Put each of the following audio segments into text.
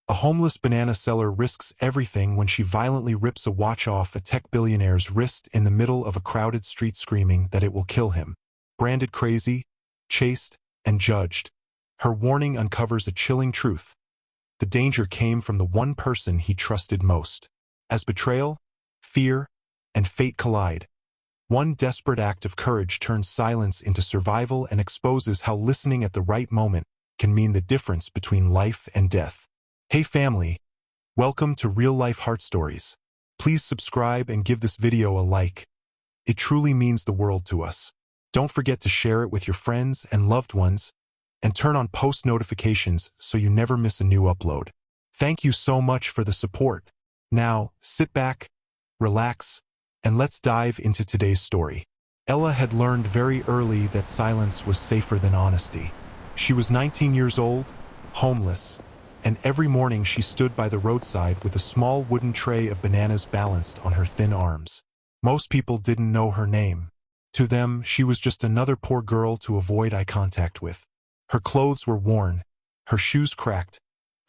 A homeless banana seller risks everything when she violently rips a watch off a tech billionaire's wrist in the middle of a crowded street screaming that it will kill him. Branded crazy, chased, and judged, her warning uncovers a chilling truth. The danger came from the one person he trusted most. As betrayal, fear, and fate collide, one desperate act of courage turns silence into survival and exposes how listening at the right moment can mean the difference between life and death. Hey family, welcome to Real Life Heart Stories. Please subscribe and give this video a like. It truly means the world to us. Don't forget to share it with your friends and loved ones, and turn on post notifications so you never miss a new upload. Thank you so much for the support. Now, sit back, relax, and let's dive into today's story. Ella had learned very early that silence was safer than honesty. She was 19 years old, homeless, and every morning she stood by the roadside with a small wooden tray of bananas balanced on her thin arms. Most people didn't know her name. To them, she was just another poor girl to avoid eye contact with. Her clothes were worn, her shoes cracked,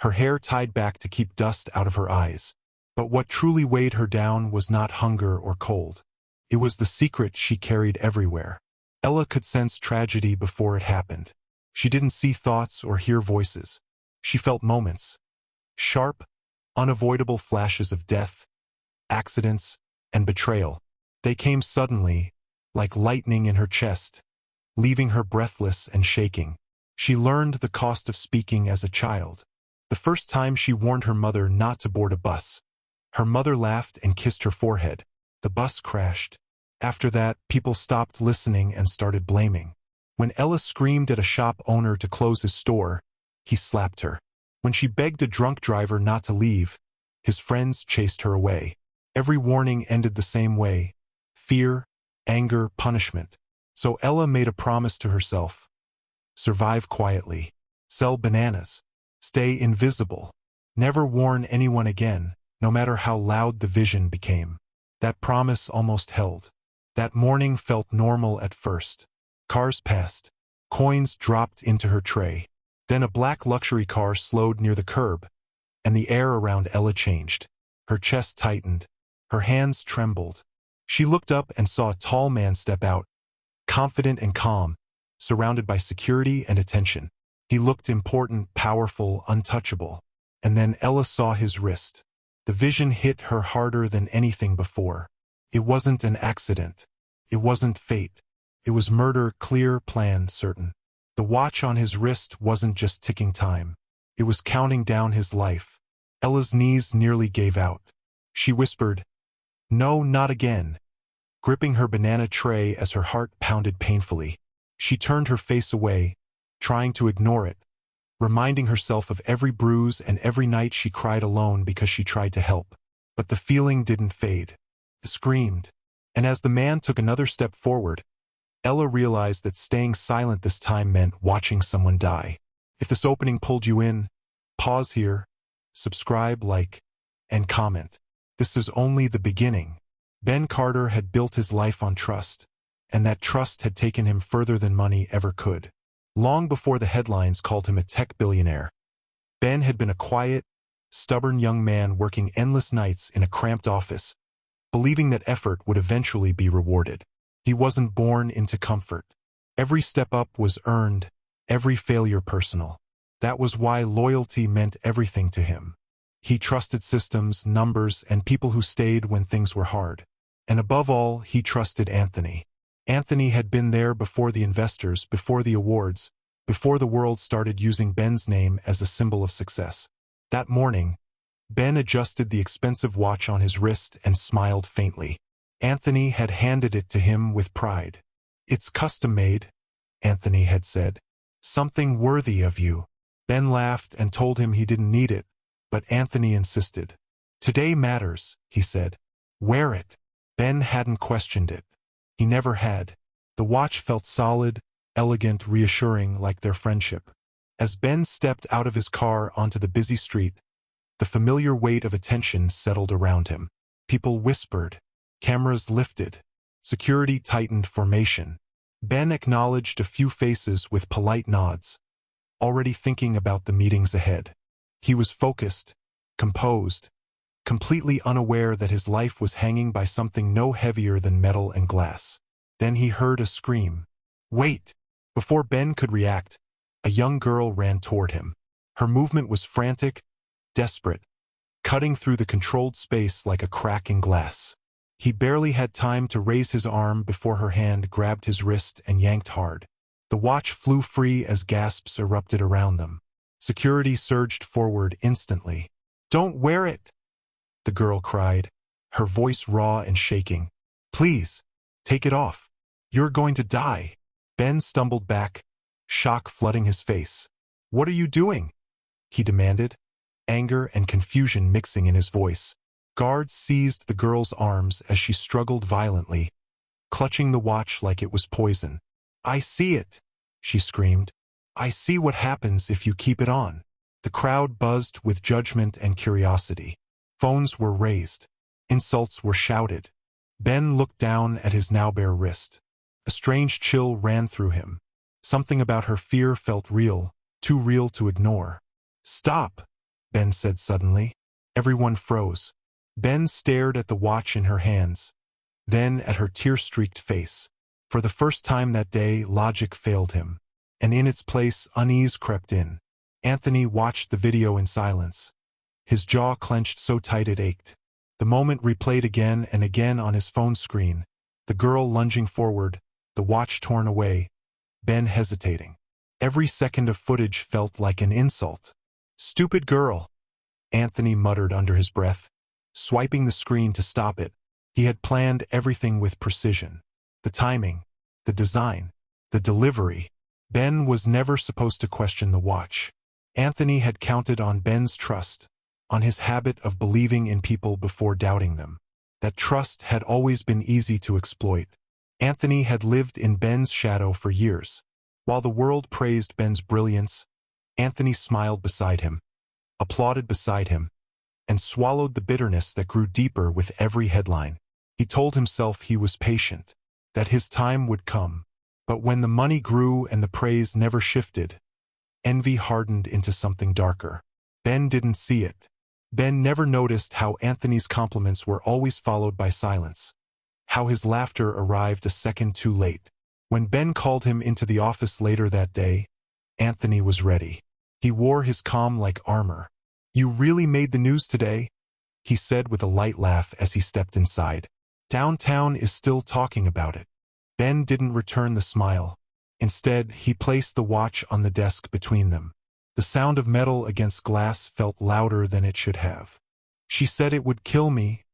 her hair tied back to keep dust out of her eyes. But what truly weighed her down was not hunger or cold. It was the secret she carried everywhere. Ella could sense tragedy before it happened. She didn't see thoughts or hear voices. She felt moments. Sharp, unavoidable flashes of death, accidents, and betrayal. They came suddenly, like lightning in her chest, leaving her breathless and shaking. She learned the cost of speaking as a child. The first time she warned her mother not to board a bus. Her mother laughed and kissed her forehead. The bus crashed. After that, people stopped listening and started blaming. When Ella screamed at a shop owner to close his store, he slapped her. When she begged a drunk driver not to leave, his friends chased her away. Every warning ended the same way: fear, anger, punishment. So Ella made a promise to herself: survive quietly, sell bananas, stay invisible, never warn anyone again, no matter how loud the vision became. That promise almost held. That morning felt normal at first. Cars passed. Coins dropped into her tray. Then a black luxury car slowed near the curb, and the air around Ella changed. Her chest tightened. Her hands trembled. She looked up and saw a tall man step out, confident and calm, surrounded by security and attention. He looked important, powerful, untouchable. And then Ella saw his wrist. The vision hit her harder than anything before. It wasn't an accident. It wasn't fate. It was murder, clear, planned, certain. The watch on his wrist wasn't just ticking time. It was counting down his life. Ella's knees nearly gave out. She whispered, "No, not again," gripping her banana tray as her heart pounded painfully. She turned her face away, trying to ignore it, reminding herself of every bruise and every night she cried alone because she tried to help. But the feeling didn't fade. It screamed. And as the man took another step forward, Ella realized that staying silent this time meant watching someone die. If this opening pulled you in, pause here, subscribe, like, and comment. This is only the beginning. Ben Carter had built his life on trust, and that trust had taken him further than money ever could. Long before the headlines called him a tech billionaire, Ben had been a quiet, stubborn young man working endless nights in a cramped office, believing that effort would eventually be rewarded. He wasn't born into comfort. Every step up was earned, every failure personal. That was why loyalty meant everything to him. He trusted systems, numbers, and people who stayed when things were hard. And above all, he trusted Anthony. Anthony had been there before the investors, before the awards, before the world started using Ben's name as a symbol of success. That morning, Ben adjusted the expensive watch on his wrist and smiled faintly. Anthony had handed it to him with pride. "It's custom-made," Anthony had said. "Something worthy of you." Ben laughed and told him he didn't need it, but Anthony insisted. "Today matters," he said. "Wear it." Ben hadn't questioned it. He never had. The watch felt solid, elegant, reassuring, like their friendship. As Ben stepped out of his car onto the busy street, the familiar weight of attention settled around him. People whispered. Cameras lifted. Security tightened formation. Ben acknowledged a few faces with polite nods, already thinking about the meetings ahead. He was focused, composed, completely unaware that his life was hanging by something no heavier than metal and glass. Then he heard a scream. "Wait!" Before Ben could react, a young girl ran toward him. Her movement was frantic, desperate, cutting through the controlled space like a crack in glass. He barely had time to raise his arm before her hand grabbed his wrist and yanked hard. The watch flew free as gasps erupted around them. Security surged forward instantly. "Don't wear it!" the girl cried, her voice raw and shaking. "Please, take it off. You're going to die." Ben stumbled back, shock flooding his face. "What are you doing?" he demanded, anger and confusion mixing in his voice. Guards seized the girl's arms as she struggled violently, clutching the watch like it was poison. "I see it," she screamed. "I see what happens if you keep it on." The crowd buzzed with judgment and curiosity. Phones were raised. Insults were shouted. Ben looked down at his now bare wrist. A strange chill ran through him. Something about her fear felt real, too real to ignore. "Stop," Ben said suddenly. Everyone froze. Ben stared at the watch in her hands, then at her tear-streaked face. For the first time that day, logic failed him, and in its place, unease crept in. Anthony watched the video in silence, his jaw clenched so tight it ached. The moment replayed again and again on his phone screen, the girl lunging forward, the watch torn away, Ben hesitating. Every second of footage felt like an insult. "Stupid girl," Anthony muttered under his breath, swiping the screen to stop it. He had planned everything with precision. The timing, the design, the delivery. Ben was never supposed to question the watch. Anthony had counted on Ben's trust, on his habit of believing in people before doubting them. That trust had always been easy to exploit. Anthony had lived in Ben's shadow for years. While the world praised Ben's brilliance, Anthony smiled beside him, applauded beside him, and swallowed the bitterness that grew deeper with every headline. He told himself he was patient, that his time would come. But when the money grew and the praise never shifted, envy hardened into something darker. Ben didn't see it. Ben never noticed how Anthony's compliments were always followed by silence, how his laughter arrived a second too late. When Ben called him into the office later that day, Anthony was ready. He wore his calm like armor. "You really made the news today," he said with a light laugh as he stepped inside. "Downtown is still talking about it." Ben didn't return the smile. Instead, he placed the watch on the desk between them. The sound of metal against glass felt louder than it should have. "She said it would kill me,"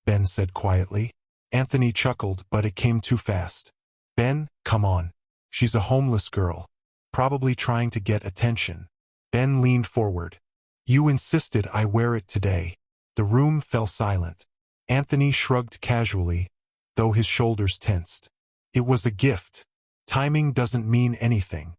Ben said quietly. Anthony chuckled, but it came too fast. "Ben, come on. She's a homeless girl, probably trying to get attention." Ben leaned forward. "You insisted I wear it today." The room fell silent. Anthony shrugged casually, though his shoulders tensed. "It was a gift. Timing doesn't mean anything."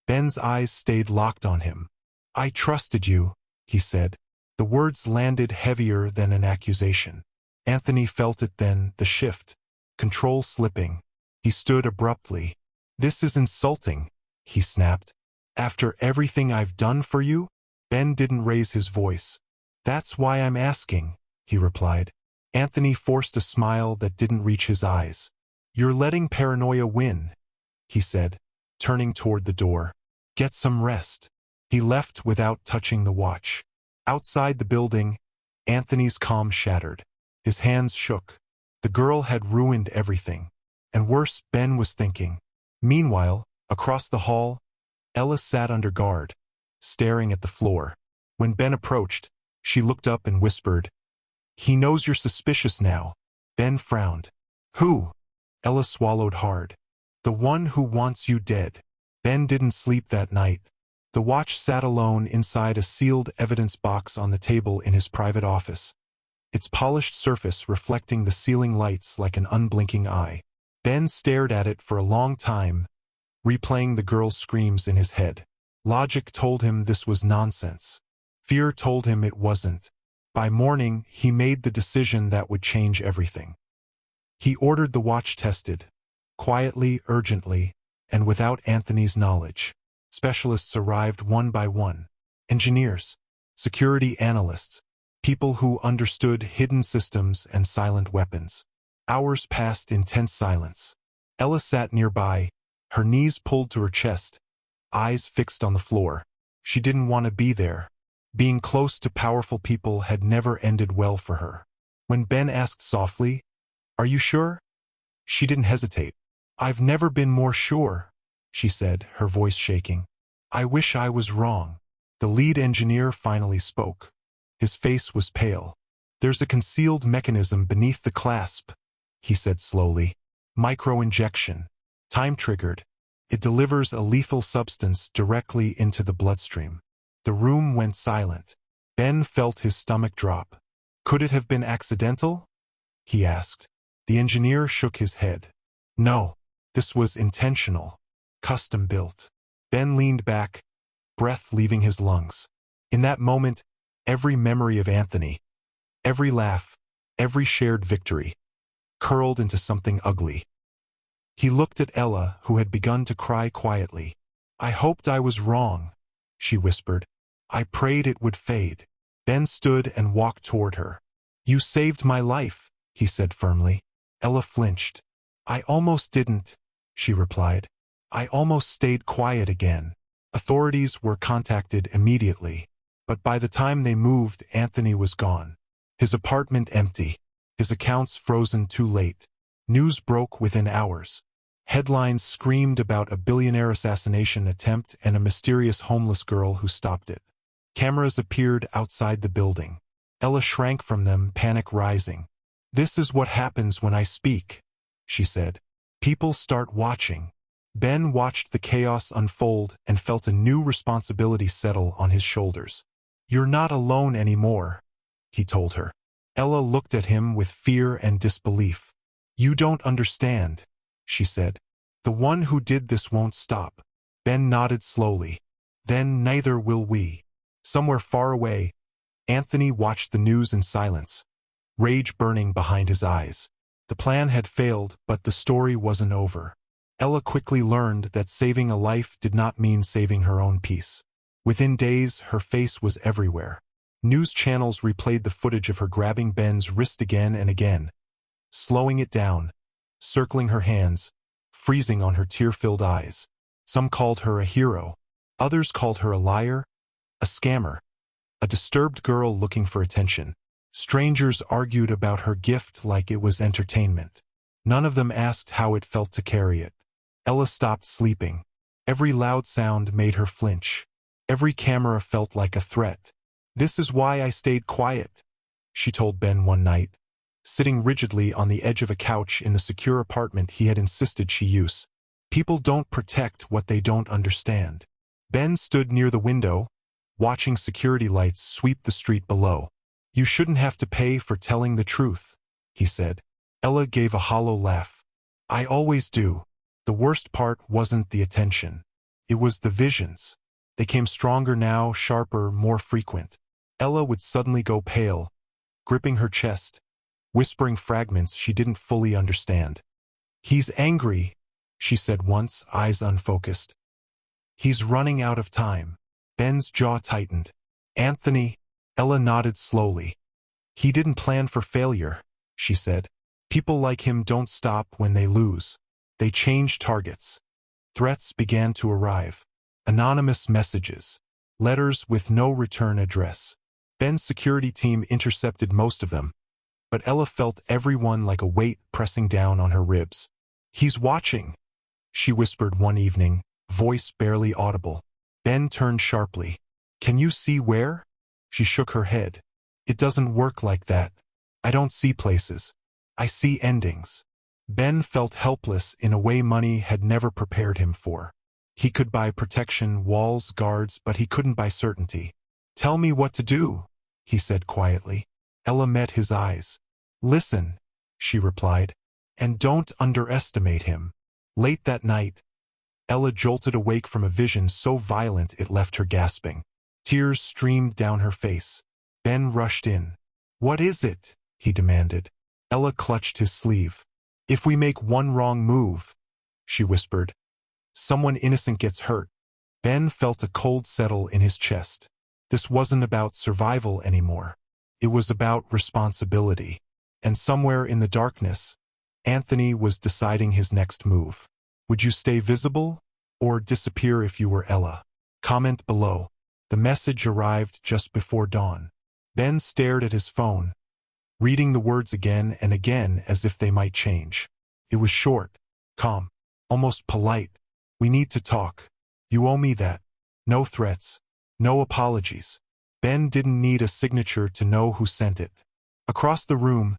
Ben's eyes stayed locked on him. "I trusted you," he said. The words landed heavier than an accusation. Anthony felt it then, the shift, control slipping. He stood abruptly. "This is insulting," he snapped. "After everything I've done for you?" Ben didn't raise his voice. "That's why I'm asking," he replied. Anthony forced a smile that didn't reach his eyes. "You're letting paranoia win," he said, turning toward the door. "Get some rest." He left without touching the watch. Outside the building, Anthony's calm shattered. His hands shook. The girl had ruined everything. And worse, Ben was thinking. Meanwhile, across the hall, Ella sat under guard, staring at the floor. When Ben approached, she looked up and whispered, "He knows you're suspicious now." Ben frowned. "Who?" Ella swallowed hard. "The one who wants you dead." Ben didn't sleep that night. The watch sat alone inside a sealed evidence box on the table in his private office, its polished surface reflecting the ceiling lights like an unblinking eye. Ben stared at it for a long time, replaying the girl's screams in his head. Logic told him this was nonsense. Fear told him it wasn't. By morning, he made the decision that would change everything. He ordered the watch tested, quietly, urgently, and without Anthony's knowledge. Specialists arrived one by one. Engineers, security analysts, people who understood hidden systems and silent weapons. Hours passed in tense silence. Ella sat nearby, her knees pulled to her chest, eyes fixed on the floor. She didn't want to be there. Being close to powerful people had never ended well for her. When Ben asked softly, "Are you sure?" she didn't hesitate. "I've never been more sure," she said, her voice shaking. "I wish I was wrong." The lead engineer finally spoke. His face was pale. "There's a concealed mechanism beneath the clasp," he said slowly. "Micro-injection. Time-triggered. It delivers a lethal substance directly into the bloodstream." The room went silent. Ben felt his stomach drop. "Could it have been accidental?" he asked. The engineer shook his head. "No, this was intentional. Custom-built." Ben leaned back, breath leaving his lungs. In that moment, every memory of Anthony, every laugh, every shared victory, curled into something ugly. He looked at Ella, who had begun to cry quietly. "I hoped I was wrong," she whispered. "I prayed it would fade." Ben stood and walked toward her. "You saved my life," he said firmly. Ella flinched. "I almost didn't," she replied. "I almost stayed quiet again." Authorities were contacted immediately, but by the time they moved, Anthony was gone. His apartment empty, his accounts frozen too late. News broke within hours. Headlines screamed about a billionaire assassination attempt and a mysterious homeless girl who stopped it. Cameras appeared outside the building. Ella shrank from them, panic rising. "This is what happens when I speak," she said. "People start watching." Ben watched the chaos unfold and felt a new responsibility settle on his shoulders. "You're not alone anymore," he told her. Ella looked at him with fear and disbelief. "You don't understand," she said. "The one who did this won't stop." Ben nodded slowly. "Then neither will we." Somewhere far away, Anthony watched the news in silence, rage burning behind his eyes. The plan had failed, but the story wasn't over. Ella quickly learned that saving a life did not mean saving her own peace. Within days, her face was everywhere. News channels replayed the footage of her grabbing Ben's wrist again and again, slowing it down, circling her hands, freezing on her tear-filled eyes. Some called her a hero. Others called her a liar, a scammer, a disturbed girl looking for attention. Strangers argued about her gift like it was entertainment. None of them asked how it felt to carry it. Ella stopped sleeping. Every loud sound made her flinch. Every camera felt like a threat. "This is why I stayed quiet," she told Ben one night, sitting rigidly on the edge of a couch in the secure apartment he had insisted she use. "People don't protect what they don't understand." Ben stood near the window, watching security lights sweep the street below. "You shouldn't have to pay for telling the truth," he said. Ella gave a hollow laugh. "I always do." The worst part wasn't the attention. It was the visions. They came stronger now, sharper, more frequent. Ella would suddenly go pale, gripping her chest, whispering fragments she didn't fully understand. "He's angry," she said once, eyes unfocused. "He's running out of time." Ben's jaw tightened. "Anthony," Ella nodded slowly. "He didn't plan for failure," she said. "People like him don't stop when they lose. They change targets." Threats began to arrive. Anonymous messages. Letters with no return address. Ben's security team intercepted most of them, but Ella felt every one like a weight pressing down on her ribs. "He's watching," she whispered one evening, voice barely audible. Ben turned sharply. "Can you see where?" She shook her head. "It doesn't work like that. I don't see places. I see endings." Ben felt helpless in a way money had never prepared him for. He could buy protection, walls, guards, but he couldn't buy certainty. "Tell me what to do," he said quietly. Ella met his eyes. "Listen," she replied, "and don't underestimate him." Late that night, Ella jolted awake from a vision so violent it left her gasping. Tears streamed down her face. Ben rushed in. "What is it?" he demanded. Ella clutched his sleeve. "If we make one wrong move," she whispered, "someone innocent gets hurt." Ben felt a cold settle in his chest. This wasn't about survival anymore. It was about responsibility. And somewhere in the darkness, Anthony was deciding his next move. Would you stay visible or disappear if you were Ella? Comment below. The message arrived just before dawn. Ben stared at his phone, reading the words again and again as if they might change. It was short, calm, almost polite. We need to talk. You owe me that. No threats. No apologies. Ben didn't need a signature to know who sent it. Across the room,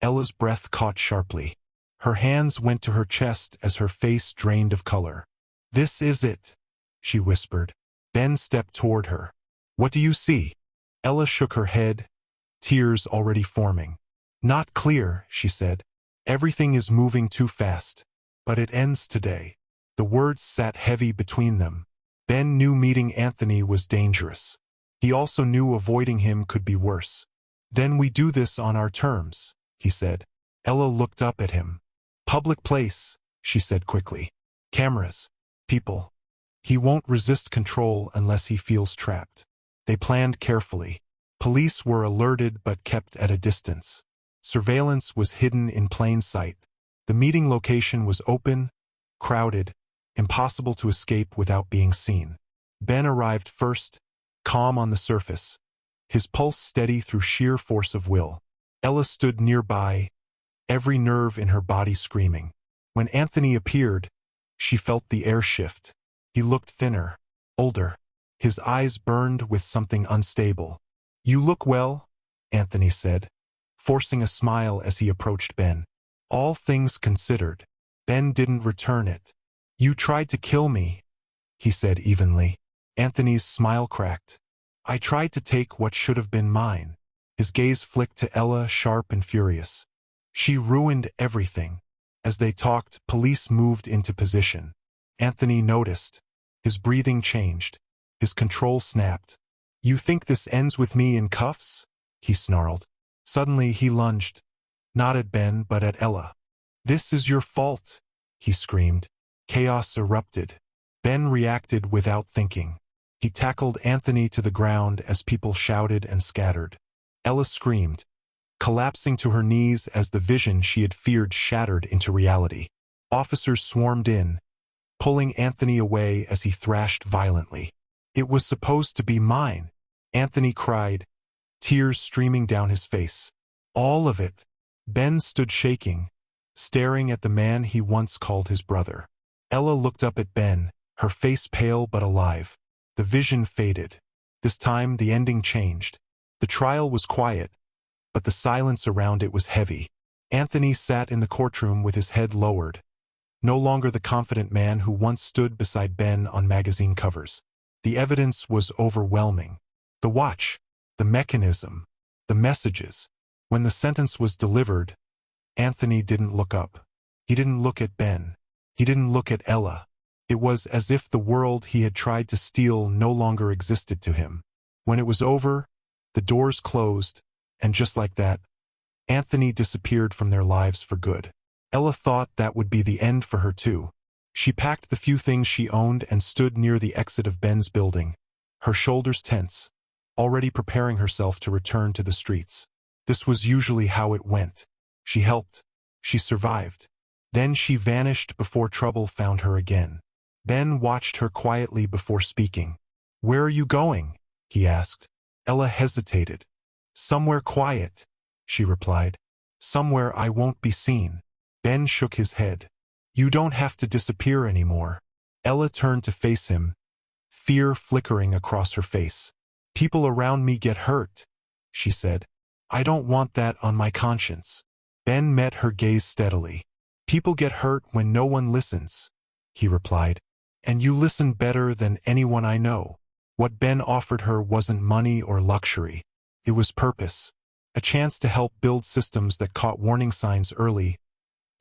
Ella's breath caught sharply. Her hands went to her chest as her face drained of color. This is it, she whispered. Ben stepped toward her. What do you see? Ella shook her head, tears already forming. Not clear, she said. Everything is moving too fast. But it ends today. The words sat heavy between them. Ben knew meeting Anthony was dangerous. He also knew avoiding him could be worse. Then we do this on our terms, he said. Ella looked up at him. Public place, she said quickly. Cameras. People. He won't resist control unless he feels trapped. They planned carefully. Police were alerted but kept at a distance. Surveillance was hidden in plain sight. The meeting location was open, crowded, impossible to escape without being seen. Ben arrived first, calm on the surface, his pulse steady through sheer force of will. Ella stood nearby, every nerve in her body screaming. When Anthony appeared, she felt the air shift. He looked thinner, older. His eyes burned with something unstable. You look well, Anthony said, forcing a smile as he approached Ben. All things considered. Ben didn't return it. You tried to kill me, he said evenly. Anthony's smile cracked. I tried to take what should have been mine. His gaze flicked to Ella, sharp and furious. She ruined everything. As they talked, police moved into position. Anthony noticed. His breathing changed. His control snapped. You think this ends with me in cuffs? He snarled. Suddenly he lunged. Not at Ben, but at Ella. This is your fault, he screamed. Chaos erupted. Ben reacted without thinking. He tackled Anthony to the ground as people shouted and scattered. Ella screamed, collapsing to her knees as the vision she had feared shattered into reality. Officers swarmed in, pulling Anthony away as he thrashed violently. It was supposed to be mine, Anthony cried, tears streaming down his face. All of it. Ben stood shaking, staring at the man he once called his brother. Ella looked up at Ben, her face pale but alive. The vision faded. This time the ending changed. The trial was quiet, but the silence around it was heavy. Anthony sat in the courtroom with his head lowered, no longer the confident man who once stood beside Ben on magazine covers. The evidence was overwhelming. The watch, the mechanism, the messages. When the sentence was delivered, Anthony didn't look up. He didn't look at Ben. He didn't look at Ella. It was as if the world he had tried to steal no longer existed to him. When it was over, the doors closed, and just like that, Anthony disappeared from their lives for good. Ella thought that would be the end for her too. She packed the few things she owned and stood near the exit of Ben's building, her shoulders tense, already preparing herself to return to the streets. This was usually how it went. She helped. She survived. Then she vanished before trouble found her again. Ben watched her quietly before speaking. Where are you going? He asked. Ella hesitated. Somewhere quiet, she replied. Somewhere I won't be seen. Ben shook his head. You don't have to disappear anymore. Ella turned to face him, fear flickering across her face. People around me get hurt, she said. I don't want that on my conscience. Ben met her gaze steadily. People get hurt when no one listens, he replied. And you listen better than anyone I know. What Ben offered her wasn't money or luxury. It was purpose. A chance to help build systems that caught warning signs early,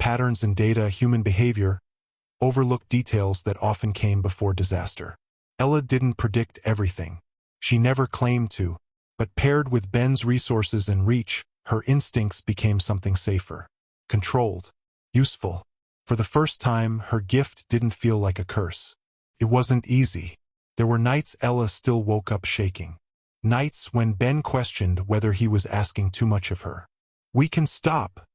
patterns in data, human behavior, overlooked details that often came before disaster. Ella didn't predict everything. She never claimed to. But paired with Ben's resources and reach, her instincts became something safer. Controlled. Useful. For the first time, her gift didn't feel like a curse. It wasn't easy. There were nights Ella still woke up shaking. Nights when Ben questioned whether he was asking too much of her. "We can stop,"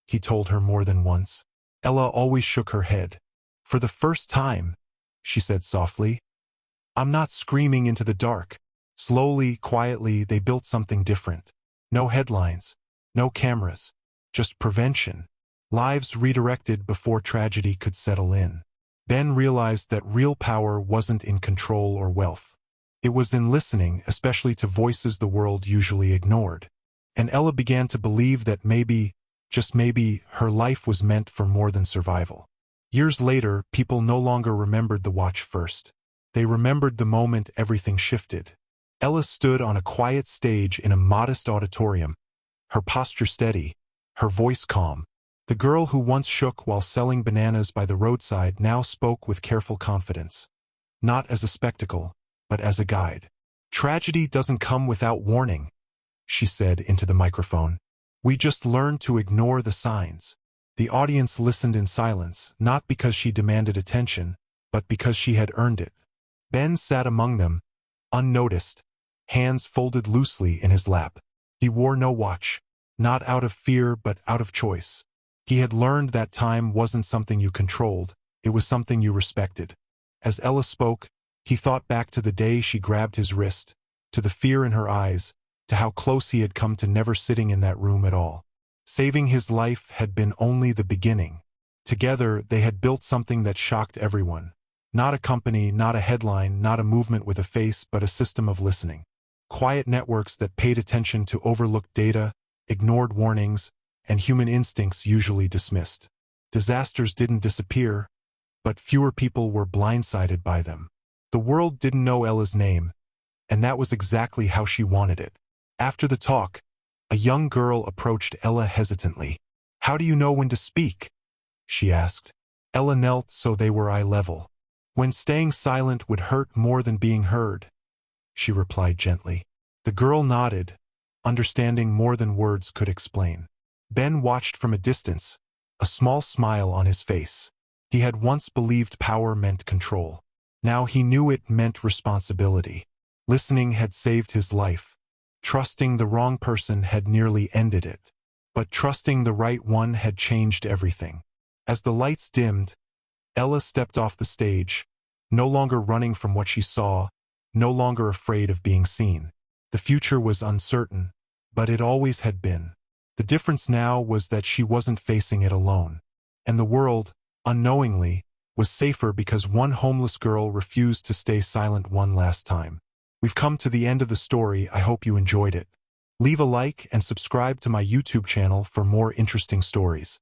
he told her more than once. Ella always shook her head. "For the first time," she said softly, "I'm not screaming into the dark." Slowly, quietly, they built something different. No headlines, no cameras, just prevention. Lives redirected before tragedy could settle in. Ben realized that real power wasn't in control or wealth. It was in listening, especially to voices the world usually ignored. And Ella began to believe that maybe, just maybe, her life was meant for more than survival. Years later, people no longer remembered the watch first. They remembered the moment everything shifted. Ella stood on a quiet stage in a modest auditorium, her posture steady, her voice calm. The girl who once shook while selling bananas by the roadside now spoke with careful confidence. Not as a spectacle, but as a guide. "Tragedy doesn't come without warning," she said into the microphone. "We just learn to ignore the signs." The audience listened in silence, not because she demanded attention, but because she had earned it. Ben sat among them, unnoticed, hands folded loosely in his lap. He wore no watch, not out of fear but out of choice. He had learned that time wasn't something you controlled, it was something you respected. As Ella spoke, he thought back to the day she grabbed his wrist, to the fear in her eyes, to how close he had come to never sitting in that room at all. Saving his life had been only the beginning. Together, they had built something that shocked everyone. Not a company, not a headline, not a movement with a face, but a system of listening. Quiet networks that paid attention to overlooked data, ignored warnings, and human instincts usually dismissed. Disasters didn't disappear, but fewer people were blindsided by them. The world didn't know Ella's name, and that was exactly how she wanted it. After the talk, a young girl approached Ella hesitantly. "How do you know when to speak?" she asked. Ella knelt so they were eye level. "When staying silent would hurt more than being heard," she replied gently. The girl nodded, understanding more than words could explain. Ben watched from a distance, a small smile on his face. He had once believed power meant control. Now he knew it meant responsibility. Listening had saved his life. Trusting the wrong person had nearly ended it. But trusting the right one had changed everything. As the lights dimmed, Ella stepped off the stage, no longer running from what she saw, no longer afraid of being seen. The future was uncertain, but it always had been. The difference now was that she wasn't facing it alone. And the world, unknowingly, was safer because one homeless girl refused to stay silent one last time. We've come to the end of the story. I hope you enjoyed it. Leave a like and subscribe to my YouTube channel for more interesting stories.